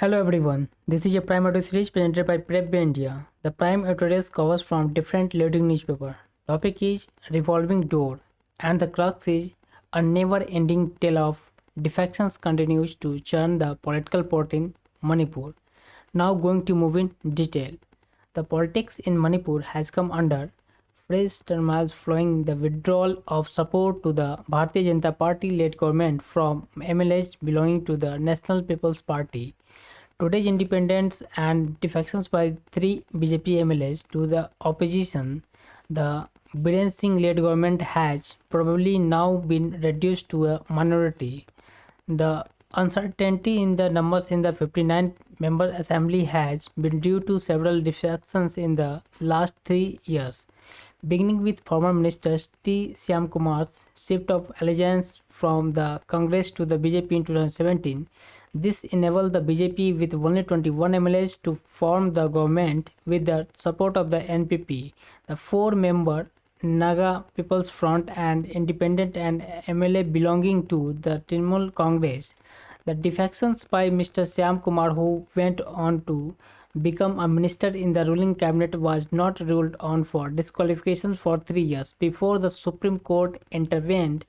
Hello everyone, this is a Prime Audio series presented by Prep India. The Prime Audio covers from different leading newspaper. Topic is Revolving Door, and the crux is a never-ending tale of defections continues to churn the political pot in Manipur. Now going to move in detail. The politics in Manipur has come under fresh turmoil following the withdrawal of support to the Bharatiya Janata Party-led government from MLAs belonging to the National People's Party. Today's independence and defections by three BJP MLAs to the opposition, the Biren Singh led government has probably now been reduced to a minority. The uncertainty in the numbers in the 59 member assembly has been due to several defections in the last 3 years, beginning with former Minister T. Syam Kumar's shift of allegiance from the Congress to the BJP in 2017. This enabled the BJP with only 21 MLAs to form the government with the support of the NPP, the four-member Naga People's Front and independent and MLA belonging to the Trinamool Congress. The defections by Mr. Syam Kumar, who went on to become a minister in the ruling cabinet, was not ruled on for disqualification for 3 years before the Supreme Court intervened,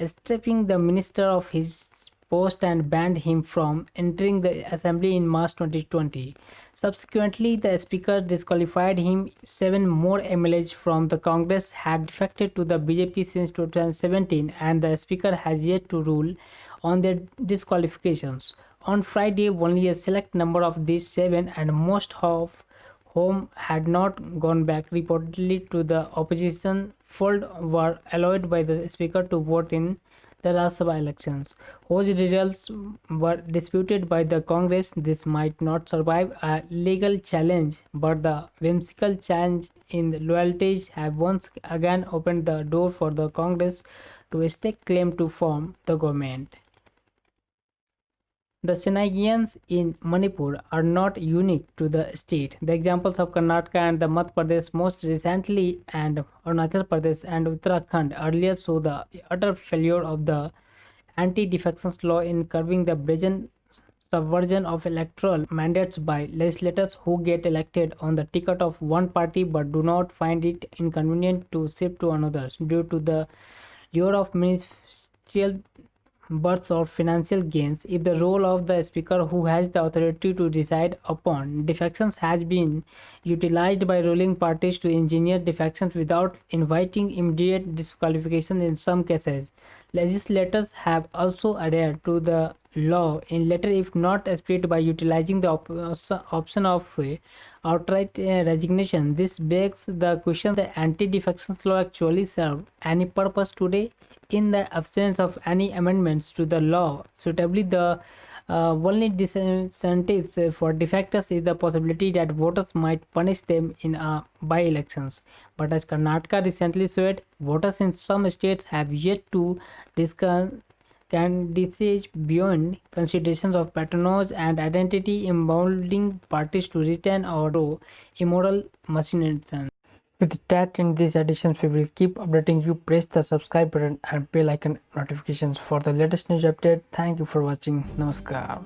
stripping the minister of his post and banned him from entering the assembly in March 2020. Subsequently, the speaker disqualified him. Seven more MLAs from the Congress had defected to the BJP since 2017, and the speaker has yet to rule on their disqualifications. On Friday, only a select number of these seven, and most of whom had not gone back reportedly to the opposition fold, were allowed by the speaker to vote in the Rajya Sabha elections, whose results were disputed by the Congress. This might not survive a legal challenge, but the whimsical change in loyalties have once again opened the door for the Congress to stake claim to form the government. The Senagians in Manipur are not unique to the state. The examples of Karnataka and the Madhya Pradesh most recently, and Arunachal Pradesh and Uttarakhand earlier, show the utter failure of the anti-defections law in curbing the brazen subversion of electoral mandates by legislators who get elected on the ticket of one party but do not find it inconvenient to shift to another due to the lure of ministerial births or financial gains. If the role of the speaker, who has the authority to decide upon defections, has been utilized by ruling parties to engineer defections without inviting immediate disqualification in some cases, legislators have also adhered to the law in letter if not spirit by utilizing the option of outright resignation. This begs the question: the anti-defections law actually serve any purpose today? In the absence of any amendments to the law suitably, the only disincentives for defectors is the possibility that voters might punish them in by-elections. But as Karnataka recently showed, voters in some states have yet to discuss candidates beyond considerations of patronage and identity, emboldening parties to retain or do immoral machinations. With that, in these editions, we will keep updating you. Press the subscribe button and bell icon notifications for the latest news update. Thank you for watching. Namaskar.